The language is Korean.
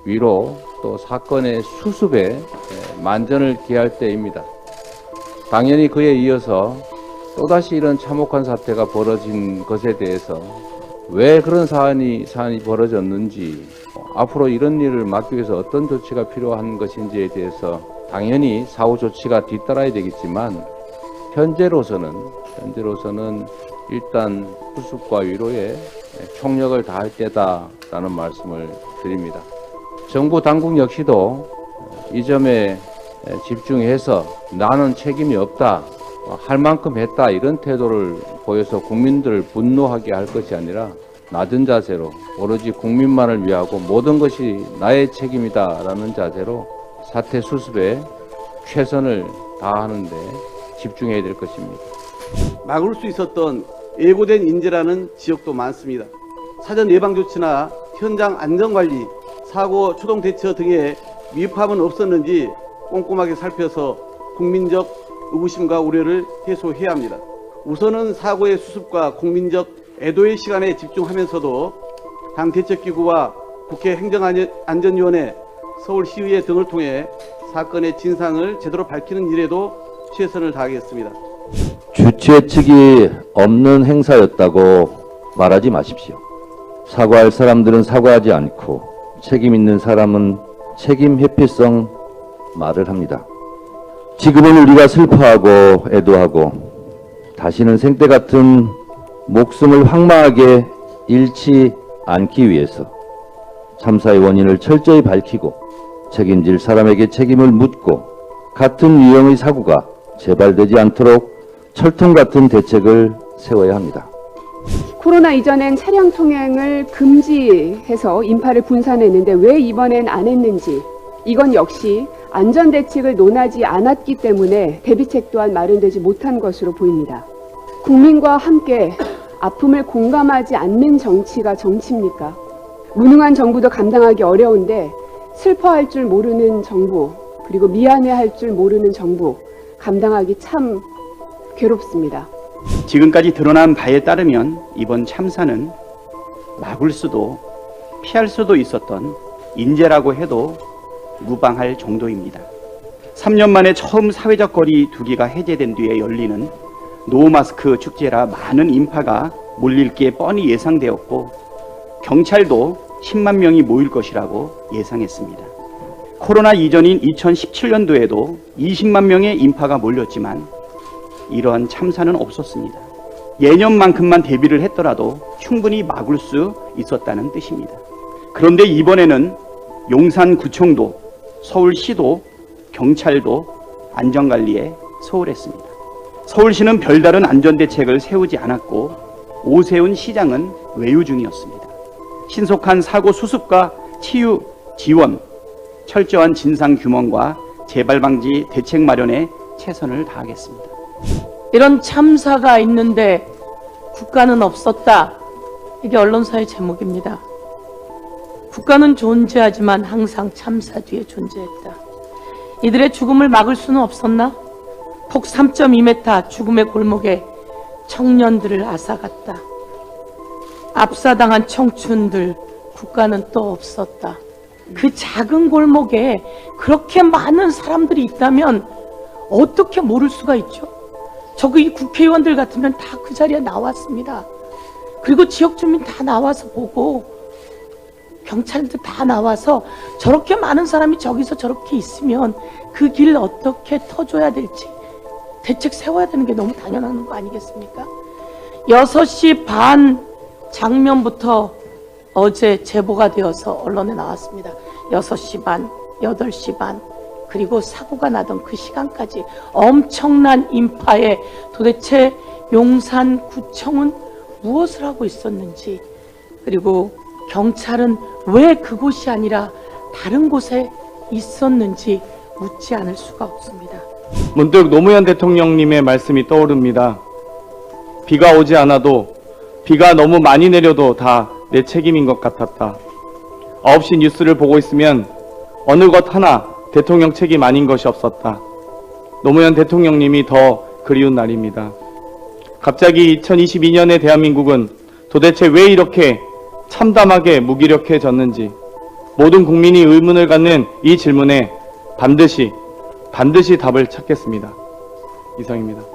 위로 또 사건의 수습에 만전을 기할 때입니다. 당연히 그에 이어서 또다시 이런 참혹한 사태가 벌어진 것에 대해서 왜 그런 사안이 벌어졌는지, 앞으로 이런 일을 막기 위해서 어떤 조치가 필요한 것인지에 대해서 당연히 사후 조치가 뒤따라야 되겠지만 현재로서는 일단 수습과 위로에 총력을 다할 때다라는 말씀을 드립니다. 정부 당국 역시도 이 점에 집중해서 나는 책임이 없다, 할 만큼 했다, 이런 태도를 보여서 국민들을 분노하게 할 것이 아니라 낮은 자세로 오로지 국민만을 위하고 모든 것이 나의 책임이다라는 자세로 사태 수습에 최선을 다하는 데 집중해야 될 것입니다. 막을 수 있었던 예고된 인재라는 지역도 많습니다. 사전 예방 조치나 현장 안전관리, 사고 초동 대처 등의 미흡함은 없었는지 꼼꼼하게 살펴서 국민적 의구심과 우려를 해소해야 합니다. 우선은 사고의 수습과 국민적 애도의 시간에 집중하면서도 당 대책기구와 국회 행정안전위원회, 서울시의회 등을 통해 사건의 진상을 제대로 밝히는 일에도 최선을 다하겠습니다. 주최 측이 없는 행사였다고 말하지 마십시오. 사과할 사람들은 사과하지 않고 책임 있는 사람은 책임 회피성 말을 합니다. 지금은 우리가 슬퍼하고 애도하고 다시는 생때 같은 목숨을 황망하게 잃지 않기 위해서 참사의 원인을 철저히 밝히고 책임질 사람에게 책임을 묻고 같은 유형의 사고가 재발되지 않도록 철통 같은 대책을 세워야 합니다. 코로나 이전엔 차량 통행을 금지해서 인파를 분산했는데 왜 이번엔 안 했는지, 이건 역시 안전대책을 논하지 않았기 때문에 대비책 또한 마련되지 못한 것으로 보입니다. 국민과 함께 아픔을 공감하지 않는 정치가 정치입니까? 무능한 정부도 감당하기 어려운데 슬퍼할 줄 모르는 정부, 그리고 미안해할 줄 모르는 정부, 감당하기 참 괴롭습니다. 지금까지 드러난 바에 따르면 이번 참사는 막을 수도 피할 수도 있었던 인재라고 해도 무방할 정도입니다. 3년 만에 처음 사회적 거리 두기가 해제된 뒤에 열리는 노마스크 축제라 많은 인파가 몰릴 게 뻔히 예상되었고 경찰도 10만 명이 모일 것이라고 예상했습니다. 코로나 이전인 2017년도에도 20만 명의 인파가 몰렸지만 이러한 참사는 없었습니다. 예년만큼만 대비를 했더라도 충분히 막을 수 있었다는 뜻입니다. 그런데 이번에는 용산구청도, 서울시도, 경찰도 안전관리에 소홀했습니다. 서울시는 별다른 안전대책을 세우지 않았고 오세훈 시장은 외유 중이었습니다. 신속한 사고 수습과 치유 지원, 철저한 진상 규명과 재발 방지 대책 마련에 최선을 다하겠습니다. 이런 참사가 있는데 국가는 없었다. 이게 언론사의 제목입니다. 국가는 존재하지만 항상 참사 뒤에 존재했다. 이들의 죽음을 막을 수는 없었나? 폭 3.2m 죽음의 골목에 청년들을 앗아갔다. 압사당한 청춘들, 국가는 또 없었다. 그 작은 골목에 그렇게 많은 사람들이 있다면 어떻게 모를 수가 있죠? 이 국회의원들 같으면 다 그 자리에 나왔습니다. 그리고 지역 주민 다 나와서 보고 경찰들 다 나와서 저렇게 많은 사람이 저기서 저렇게 있으면 그 길 어떻게 터줘야 될지 대책 세워야 되는 게 너무 당연한 거 아니겠습니까? 6시 반 장면부터 어제 제보가 되어서 언론에 나왔습니다. 6시 반, 8시 반, 그리고 사고가 나던 그 시간까지 엄청난 인파에 도대체 용산구청은 무엇을 하고 있었는지, 그리고 경찰은 왜 그곳이 아니라 다른 곳에 있었는지 묻지 않을 수가 없습니다. 문득 노무현 대통령님의 말씀이 떠오릅니다. 비가 오지 않아도, 비가 너무 많이 내려도 다 내 책임인 것 같았다. 9시 뉴스를 보고 있으면 어느 것 하나 대통령 책임 아닌 것이 없었다. 노무현 대통령님이 더 그리운 날입니다. 갑자기 2022년의 대한민국은 도대체 왜 이렇게 참담하게 무기력해졌는지, 모든 국민이 의문을 갖는 이 질문에 반드시 답을 찾겠습니다. 이상입니다.